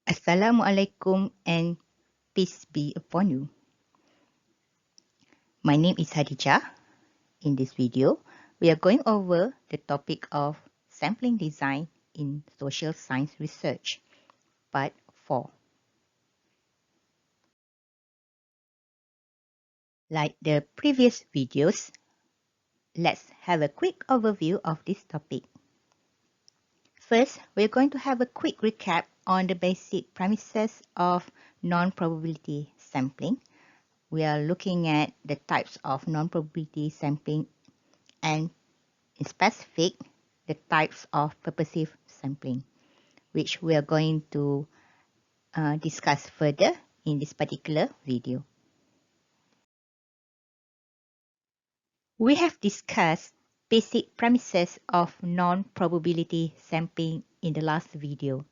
Assalamualaikum and peace be upon you. My name is Hadijah. In this video, we are going over the topic of sampling design in social science research, part 4. Like the previous videos, let's have a quick overview of this topic. First, we're going to have a quick recap on the basic premises of non-probability sampling. We are looking at the types of non-probability sampling and in specific, the types of purposive sampling, which we are going to discuss further in this particular video. We have discussed basic premises of non-probability sampling in the last video.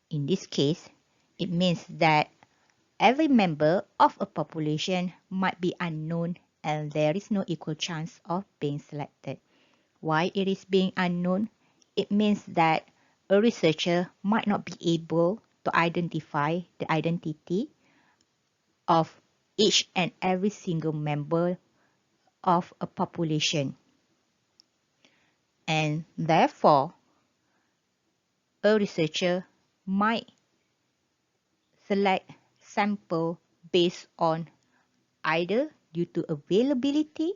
In this case, it means that every member of a population might be unknown and there is no equal chance of being selected. Why it is being unknown? It means that a researcher might not be able to identify the identity of each and every single member of a population. And therefore, a researcher might select sample based on either due to availability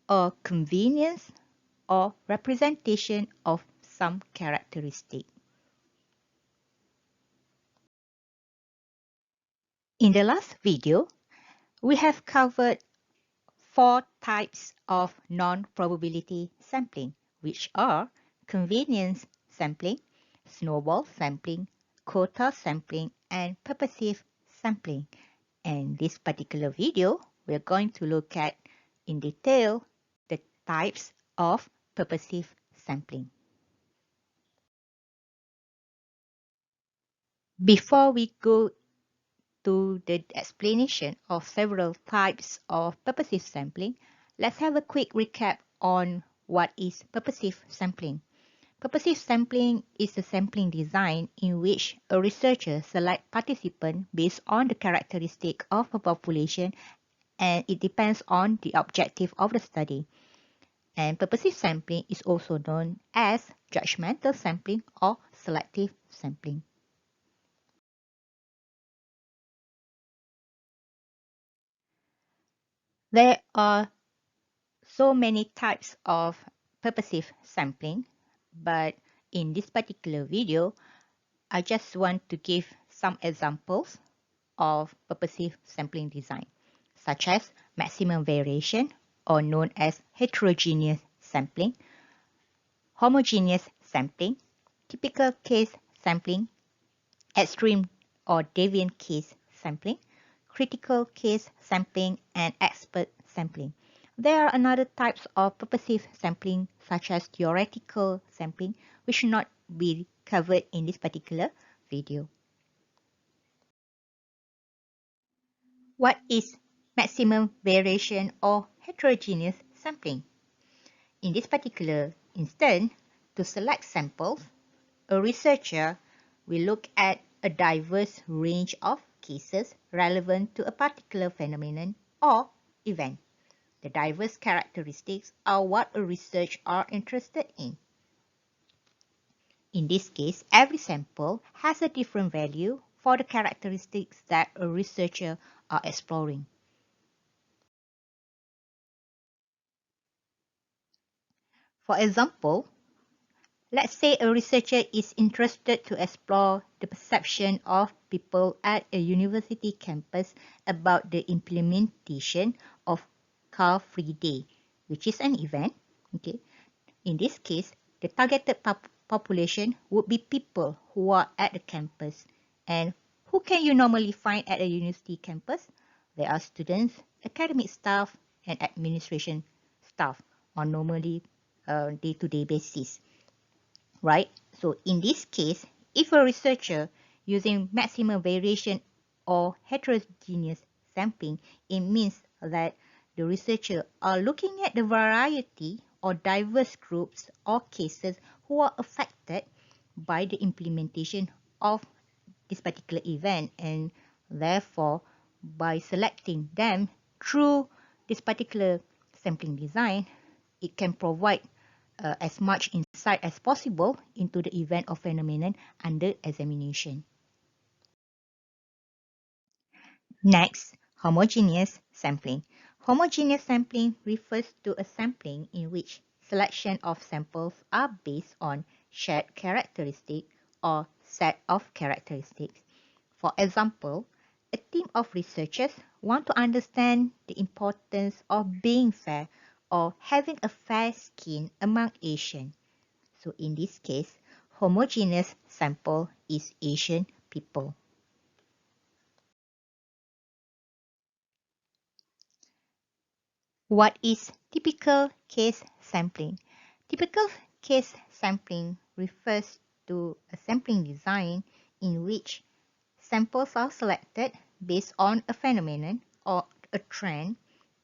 or convenience or representation of some characteristic. In the last video, we have covered 4 types of non-probability sampling, which are convenience sampling, snowball sampling, quota sampling, and purposive sampling. And this particular video, we're going to look at in detail the types of purposive sampling. Before we go to the explanation of several types of purposive sampling, let's have a quick recap on what is purposive sampling. Purposive sampling is a sampling design in which a researcher selects participants based on the characteristic of a population, and it depends on the objective of the study. And purposive sampling is also known as judgmental sampling or selective sampling. There are so many types of purposive sampling, but in this particular video, I just want to give some examples of purposive sampling design, such as maximum variation, or known as heterogeneous sampling, homogeneous sampling, typical case sampling, extreme or deviant case sampling, critical case sampling, and expert sampling. There are another types of purposive sampling such as theoretical sampling, which should not be covered in this particular video. What is maximum variation or heterogeneous sampling? In this particular instance, to select samples, a researcher will look at a diverse range of cases relevant to a particular phenomenon or event. The diverse characteristics are what a researcher are interested in. In this case, every sample has a different value for the characteristics that a researcher are exploring. For example, let's say a researcher is interested to explore the perception of people at a university campus about the implementation of Car-Free Day, which is an event. Okay. In this case, the targeted population would be people who are at the campus. And who can you normally find at a university campus? There are students, academic staff, and administration staff on normally day-to-day basis. Right? So in this case, if a researcher using maximum variation or heterogeneous sampling, it means that the researcher are looking at the variety or diverse groups or cases who are affected by the implementation of this particular event, and therefore by selecting them through this particular sampling design, it can provide as much insight as possible into the event or phenomenon under examination. Next, homogeneous sampling. Homogeneous sampling refers to a sampling in which selection of samples are based on shared characteristic or set of characteristics. For example, a team of researchers want to understand the importance of being fair or having a fair skin among Asians. So in this case, homogeneous sample is Asian people. What is typical case sampling? Typical case sampling refers to a sampling design in which samples are selected based on a phenomenon or a trend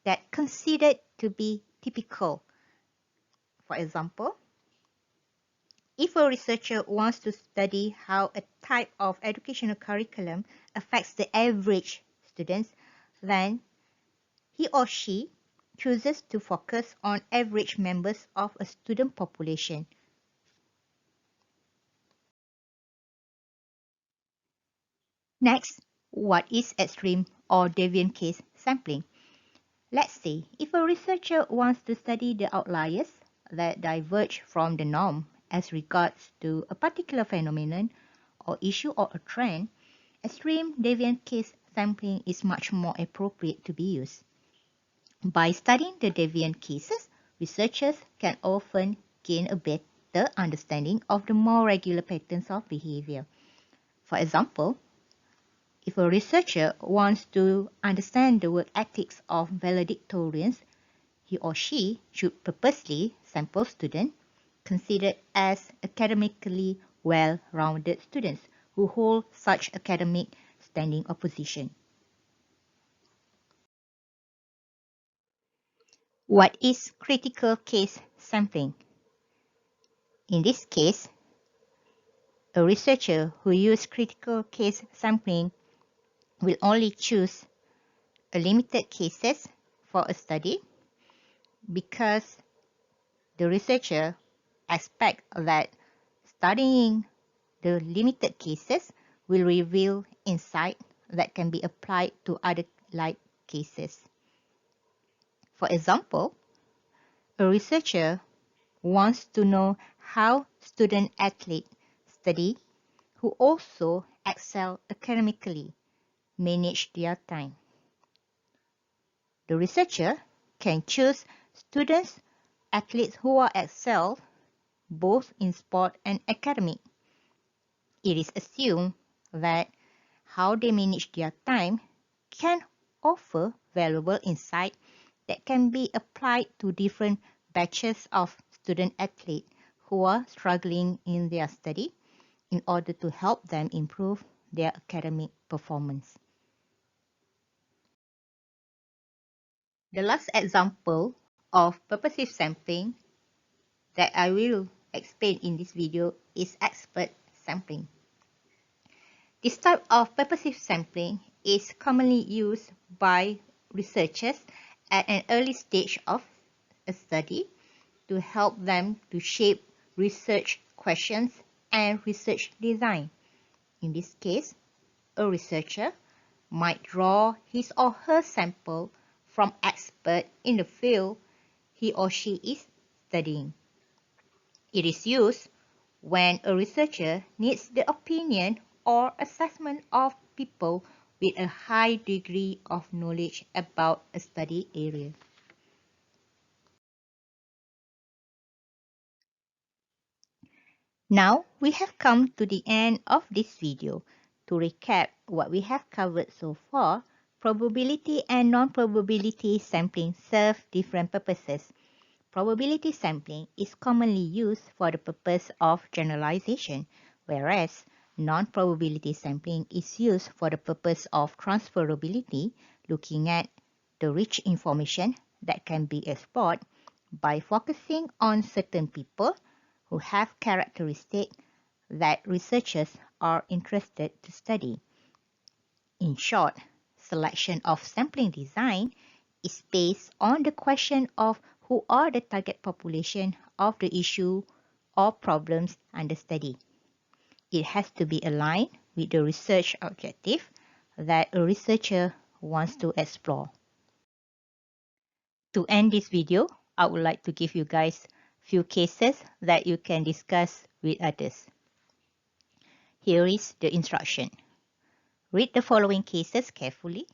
that considered to be typical. For example, if a researcher wants to study how a type of educational curriculum affects the average students, then he or she chooses to focus on average members of a student population. Next, what is extreme or deviant case sampling? Let's say if a researcher wants to study the outliers that diverge from the norm as regards to a particular phenomenon or issue or a trend, extreme deviant case sampling is much more appropriate to be used. By studying the deviant cases, researchers can often gain a better understanding of the more regular patterns of behavior. For example, if a researcher wants to understand the work ethics of valedictorians, he or she should purposely sample students considered as academically well-rounded students who hold such academic standing or position. What is critical case sampling? In this case, a researcher who uses critical case sampling will only choose a limited cases for a study because the researcher expects that studying the limited cases will reveal insight that can be applied to other like cases. For example, a researcher wants to know how student athletes study who also excel academically manage their time. The researcher can choose students, athletes who are excel both in sport and academic. It is assumed that how they manage their time can offer valuable insight that can be applied to different batches of student athletes who are struggling in their study in order to help them improve their academic performance. The last example of purposive sampling that I will explain in this video is expert sampling. This type of purposive sampling is commonly used by researchers at an early stage of a study to help them to shape research questions and research design. In this case, a researcher might draw his or her sample from experts in the field he or she is studying. It is used when a researcher needs the opinion or assessment of people with a high degree of knowledge about a study area. Now we have come to the end of this video. To recap what we have covered so far, probability and non-probability sampling serve different purposes. Probability sampling is commonly used for the purpose of generalization, whereas non-probability sampling is used for the purpose of transferability, looking at the rich information that can be explored by focusing on certain people who have characteristics that researchers are interested to study. In short, selection of sampling design is based on the question of who are the target population of the issue or problems under study. It has to be aligned with the research objective that a researcher wants to explore. To end this video, I would like to give you guys few cases that you can discuss with others. Here is the instruction. Read the following cases carefully.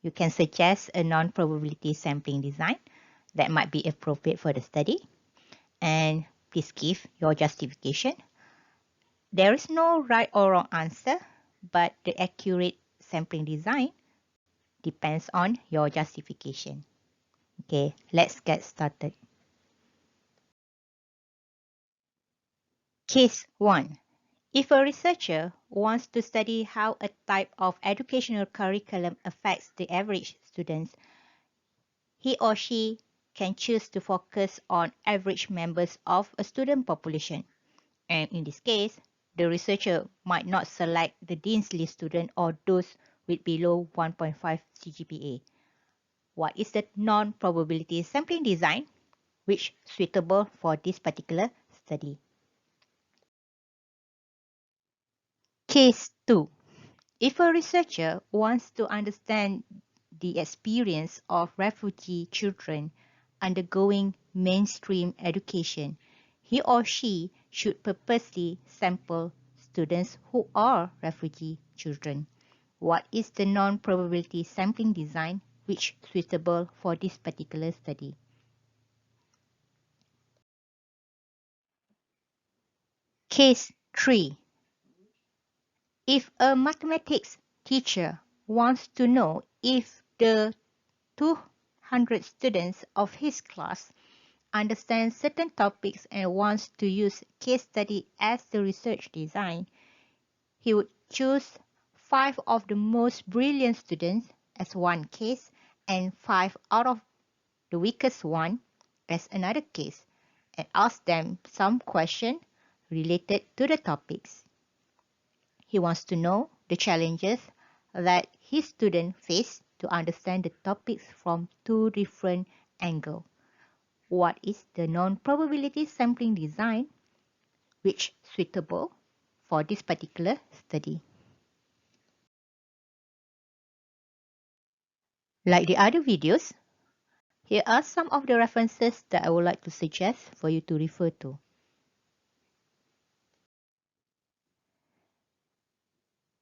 You can suggest a non-probability sampling design that might be appropriate for the study. And please give your justification. There is no right or wrong answer, but the accurate sampling design depends on your justification. Okay, let's get started. Case 1. If a researcher wants to study how a type of educational curriculum affects the average students, he or she can choose to focus on average members of a student population. And in this case, the researcher might not select the Dean's List student or those with below 1.5 CGPA. What is the non-probability sampling design which is suitable for this particular study? Case 2. If a researcher wants to understand the experience of refugee children undergoing mainstream education, he or she should purposely sample students who are refugee children. What is the non-probability sampling design which is suitable for this particular study? Case 3. If a mathematics teacher wants to know if the 200 students of his class understand certain topics and wants to use case study as the research design, he would choose 5 of the most brilliant students as one case and 5 out of the weakest one as another case, and ask them some question related to the topics. He wants to know the challenges that his students face to understand the topics from 2 different angles. What is the non-probability sampling design which is suitable for this particular study? Like the other videos, here are some of the references that I would like to suggest for you to refer to.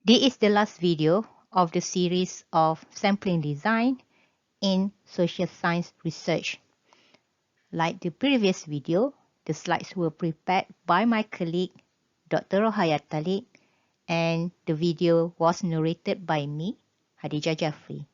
This is the last video of the series of sampling design in social science research. Like the previous video, the slides were prepared by my colleague, Dr Rohaya Talib, and the video was narrated by me, Hadijah Jaffri.